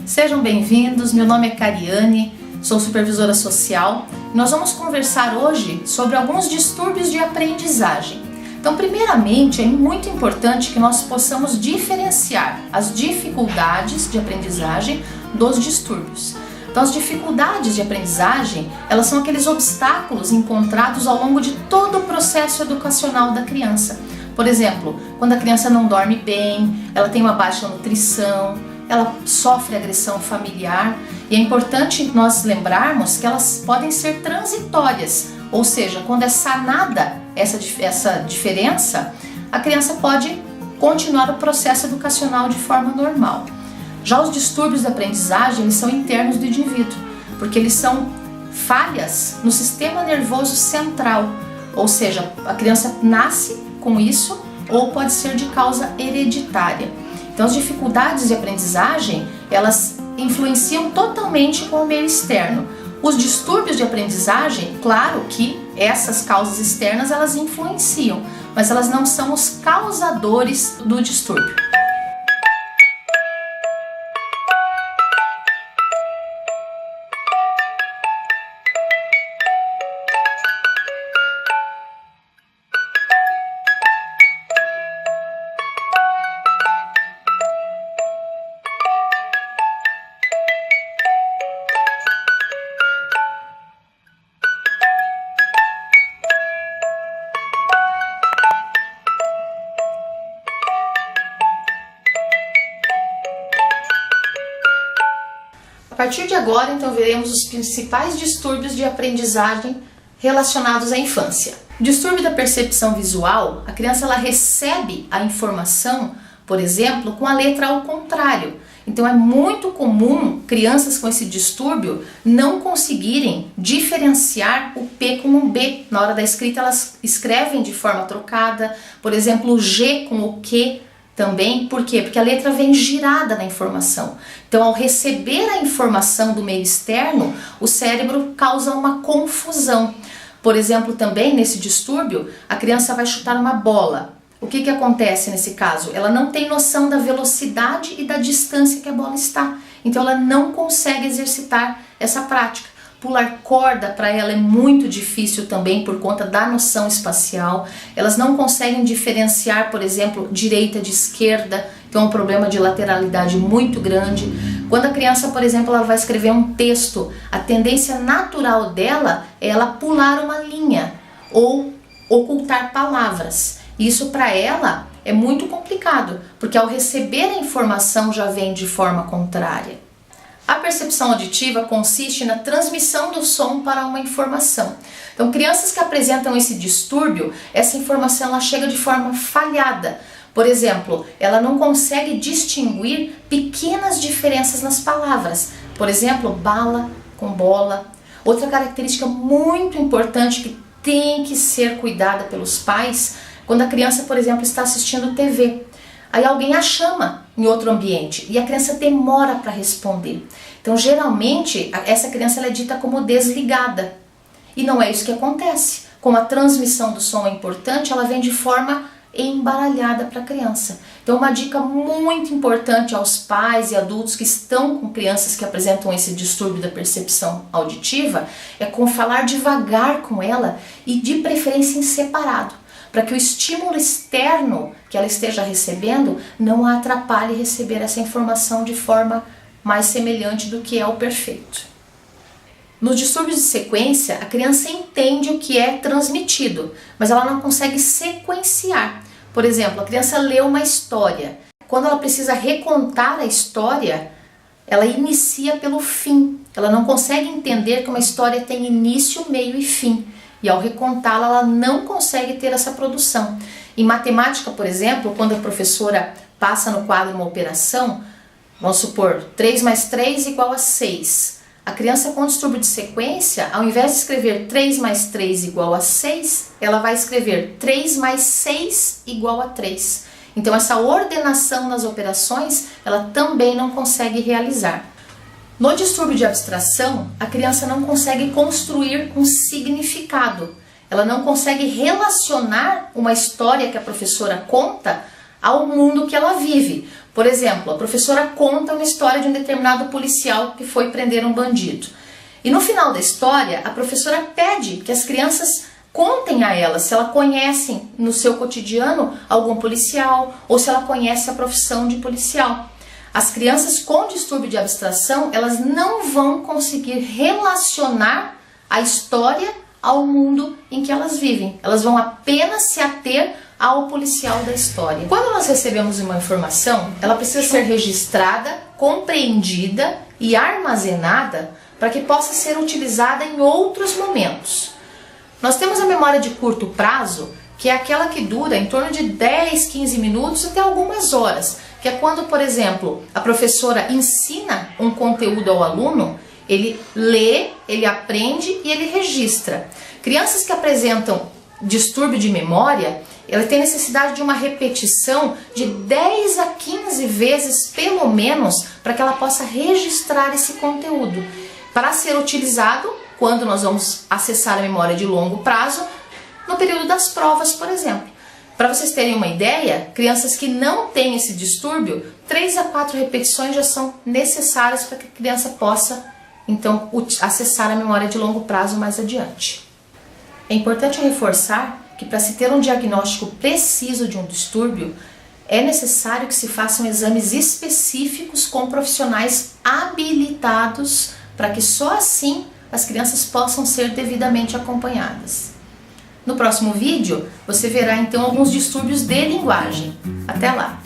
Sejam bem-vindos, meu nome é Cariane, sou supervisora social e nós vamos conversar hoje sobre alguns distúrbios de aprendizagem. Então, primeiramente, é muito importante que nós possamos diferenciar as dificuldades de aprendizagem dos distúrbios. Então, as dificuldades de aprendizagem, elas são aqueles obstáculos encontrados ao longo de todo o processo educacional da criança. Por exemplo, quando a criança não dorme bem, ela tem uma baixa nutrição, ela sofre agressão familiar, e é importante nós lembrarmos que elas podem ser transitórias, ou seja, quando é sanada essa diferença, a criança pode continuar o processo educacional de forma normal. Já os distúrbios da aprendizagem, eles são internos do indivíduo, porque eles são falhas no sistema nervoso central, ou seja, a criança nasce com isso ou pode ser de causa hereditária. Então, as dificuldades de aprendizagem, elas influenciam totalmente com o meio externo. Os distúrbios de aprendizagem, claro que essas causas externas, elas influenciam, mas elas não são os causadores do distúrbio. A partir de agora, então, veremos os principais distúrbios de aprendizagem relacionados à infância. Distúrbio da percepção visual, a criança ela recebe a informação, por exemplo, com a letra ao contrário. Então é muito comum crianças com esse distúrbio não conseguirem diferenciar o P com um B. Na hora da escrita elas escrevem de forma trocada, por exemplo, o G com o Q também. Por quê? Porque a letra vem girada na informação. Então, ao receber a informação do meio externo, o cérebro causa uma confusão. Por exemplo, também nesse distúrbio, a criança vai chutar uma bola. O que acontece nesse caso? Ela não tem noção da velocidade e da distância que a bola está. Então, ela não consegue exercitar essa prática. Pular corda para ela é muito difícil também por conta da noção espacial. Elas não conseguem diferenciar, por exemplo, direita de esquerda, que é um problema de lateralidade muito grande. Quando a criança, por exemplo, ela vai escrever um texto, a tendência natural dela é ela pular uma linha ou ocultar palavras. Isso para ela é muito complicado, porque ao receber a informação já vem de forma contrária. A percepção auditiva consiste na transmissão do som para uma informação. Então, crianças que apresentam esse distúrbio, essa informação ela chega de forma falhada. Por exemplo, ela não consegue distinguir pequenas diferenças nas palavras. Por exemplo, bala com bola. Outra característica muito importante que tem que ser cuidada pelos pais, quando a criança, por exemplo, está assistindo TV. Aí alguém a chama em outro ambiente e a criança demora para responder. Então, geralmente, essa criança ela é dita como desligada. E não é isso que acontece. Como a transmissão do som é importante, ela vem de forma embaralhada para a criança. Então, uma dica muito importante aos pais e adultos que estão com crianças que apresentam esse distúrbio da percepção auditiva é falar devagar com ela e de preferência em separado, para que o estímulo externo que ela esteja recebendo não a atrapalhe receber essa informação de forma mais semelhante do que é o perfeito. Nos distúrbios de sequência, a criança entende o que é transmitido, mas ela não consegue sequenciar. Por exemplo, a criança lê uma história. Quando ela precisa recontar a história, ela inicia pelo fim. Ela não consegue entender que uma história tem início, meio e fim. E ao recontá-la, ela não consegue ter essa produção. Em matemática, por exemplo, quando a professora passa no quadro uma operação, vamos supor, 3 mais 3 igual a 6. A criança com distúrbio de sequência, ao invés de escrever 3 mais 3 igual a 6, ela vai escrever 3 mais 6 igual a 3. Então, essa ordenação nas operações, ela também não consegue realizar. No distúrbio de abstração, a criança não consegue construir um significado. Ela não consegue relacionar uma história que a professora conta ao mundo que ela vive. Por exemplo, a professora conta uma história de um determinado policial que foi prender um bandido. E no final da história, a professora pede que as crianças contem a ela se ela conhecem no seu cotidiano algum policial ou se ela conhece a profissão de policial. As crianças com distúrbio de abstração, elas não vão conseguir relacionar a história ao mundo em que elas vivem. Elas vão apenas se ater ao policial da história. Quando nós recebemos uma informação, ela precisa ser registrada, compreendida e armazenada para que possa ser utilizada em outros momentos. Nós temos a memória de curto prazo, que é aquela que dura em torno de 10, 15 minutos até algumas horas, que é quando, por exemplo, a professora ensina um conteúdo ao aluno, ele lê, ele aprende e ele registra. Crianças que apresentam distúrbio de memória, ela tem necessidade de uma repetição de 10 a 15 vezes, pelo menos, para que ela possa registrar esse conteúdo, para ser utilizado quando nós vamos acessar a memória de longo prazo, no período das provas, por exemplo. Para vocês terem uma ideia, crianças que não têm esse distúrbio, 3 a 4 repetições já são necessárias para que a criança possa, então, acessar a memória de longo prazo mais adiante. É importante reforçar que para se ter um diagnóstico preciso de um distúrbio, é necessário que se façam exames específicos com profissionais habilitados para que só assim as crianças possam ser devidamente acompanhadas. No próximo vídeo, você verá então alguns distúrbios de linguagem. Até lá!